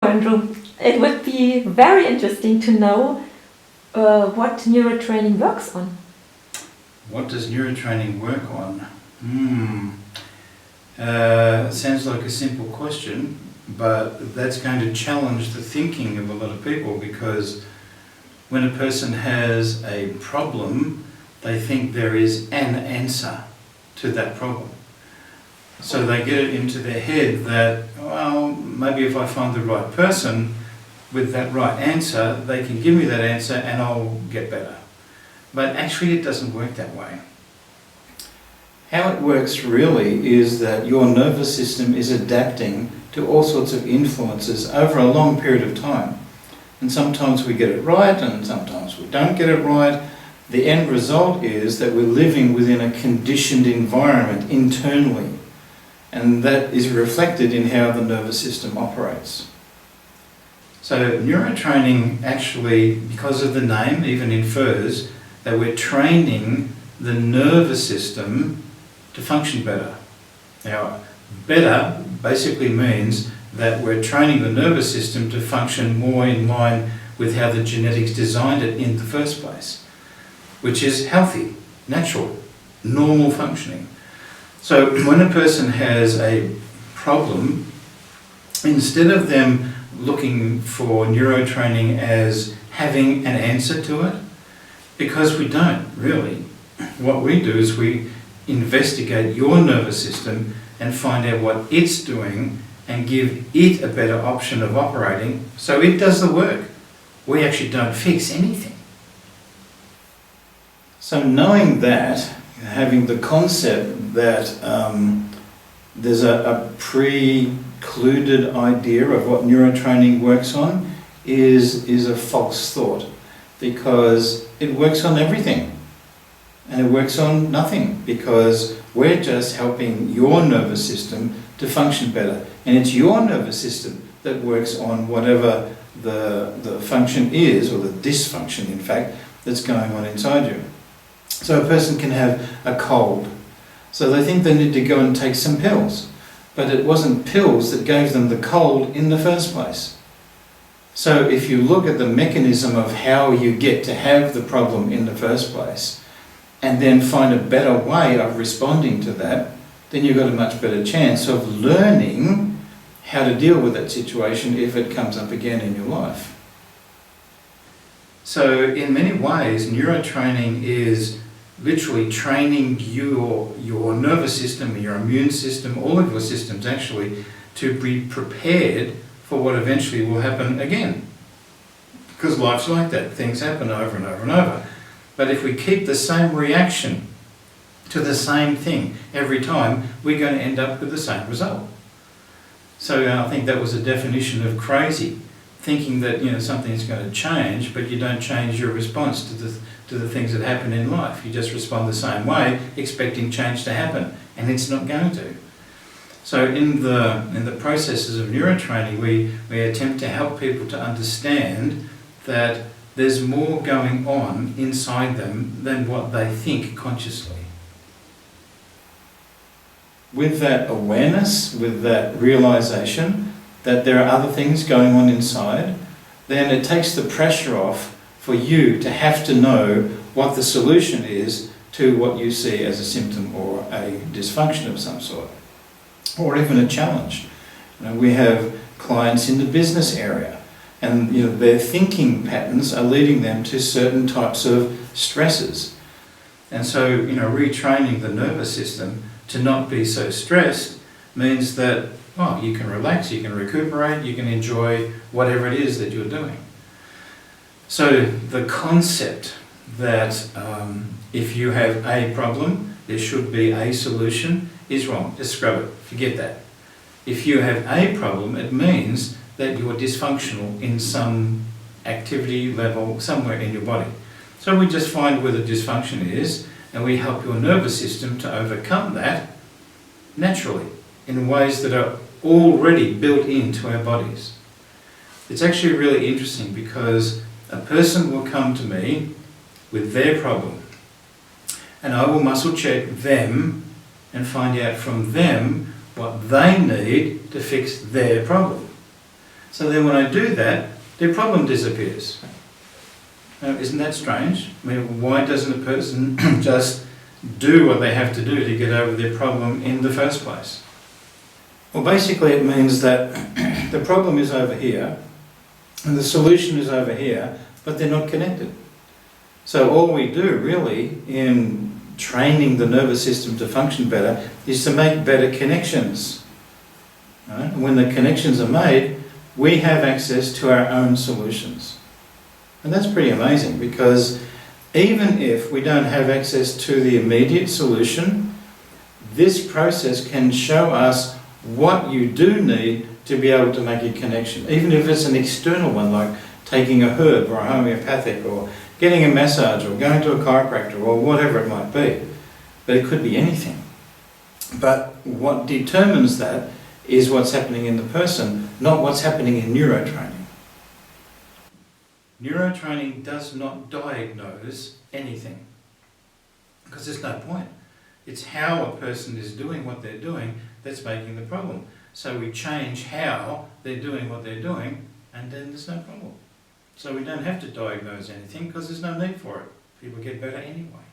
Andrew. It would be very interesting to know what neurotraining works on. What does neurotraining work on? Sounds like a simple question, but that's going to challenge the thinking of a lot of people, because when a person has a problem, they think there is an answer to that problem. So they get it into their head that, well, maybe if I find the right person with that right answer, they can give me that answer and I'll get better. But actually it doesn't work that way. How it works really is that your nervous system is adapting to all sorts of influences over a long period of time. And sometimes we get it right and sometimes we don't get it right. The end result is that we're living within a conditioned environment internally. And that is reflected in how the nervous system operates. So neurotraining actually, because of the name, even infers that we're training the nervous system to function better. Now, better basically means that we're training the nervous system to function more in line with how the genetics designed it in the first place, which is healthy, natural, normal functioning. So when a person has a problem, instead of them looking for neurotraining as having an answer to it, because we don't really, what we do is we investigate your nervous system and find out what it's doing and give it a better option of operating so it does the work. We actually don't fix anything. So knowing that, having the concept that there's a precluded idea of what neurotraining works on is a false thought, because it works on everything and it works on nothing, because we're just helping your nervous system to function better, and it's your nervous system that works on whatever the function is, or the dysfunction in fact, that's going on inside you. So a person can have a cold, so they think they need to go and take some pills, but it wasn't pills that gave them the cold in the first place. So if you look at the mechanism of how you get to have the problem in the first place, and then find a better way of responding to that, then you've got a much better chance of learning how to deal with that situation if it comes up again in your life. So in many ways, neurotraining is literally training your nervous system, your immune system, all of your systems actually, to be prepared for what eventually will happen again. Because life's like that, things happen over and over and over. But if we keep the same reaction to the same thing every time, we're going to end up with the same result. So I think that was a definition of crazy, thinking that something is going to change, but you don't change your response to the things that happen in life. You just respond the same way, expecting change to happen, and it's not going to. So in the processes of neurotraining, we attempt to help people to understand that there's more going on inside them than what they think consciously. With that awareness, with that realization that there are other things going on inside, then it takes the pressure off for you to have to know what the solution is to what you see as a symptom or a dysfunction of some sort, or even a challenge. We have clients in the business area, and their thinking patterns are leading them to certain types of stresses. And so, retraining the nervous system to not be so stressed means that, you can relax, you can recuperate, you can enjoy whatever it is that you're doing. So the concept that if you have a problem, there should be a solution is wrong. Just scrub it, forget that. If you have a problem, it means that you're dysfunctional in some activity level somewhere in your body. So we just find where the dysfunction is, and we help your nervous system to overcome that naturally in ways that are already built into our bodies. It's actually really interesting, because a person will come to me with their problem, and I will muscle check them and find out from them what they need to fix their problem. So then when I do that, their problem disappears. Now, isn't that strange? I mean, why doesn't a person just do what they have to do to get over their problem in the first place? Well, basically it means that the problem is over here and the solution is over here, but they're not connected. So all we do really in training the nervous system to function better is to make better connections. Right? And when the connections are made, we have access to our own solutions. And that's pretty amazing, because even if we don't have access to the immediate solution, this process can show us what you do need to be able to make a connection, even if it's an external one, like taking a herb or a homeopathic, or getting a massage, or going to a chiropractor, or whatever it might be. But it could be anything. But what determines that is what's happening in the person, not what's happening in neurotraining. Neurotraining does not diagnose anything, because there's no point. It's how a person is doing what they're doing that's making the problem. So we change how they're doing what they're doing, and then there's no problem. So we don't have to diagnose anything, because there's no need for it. People get better anyway.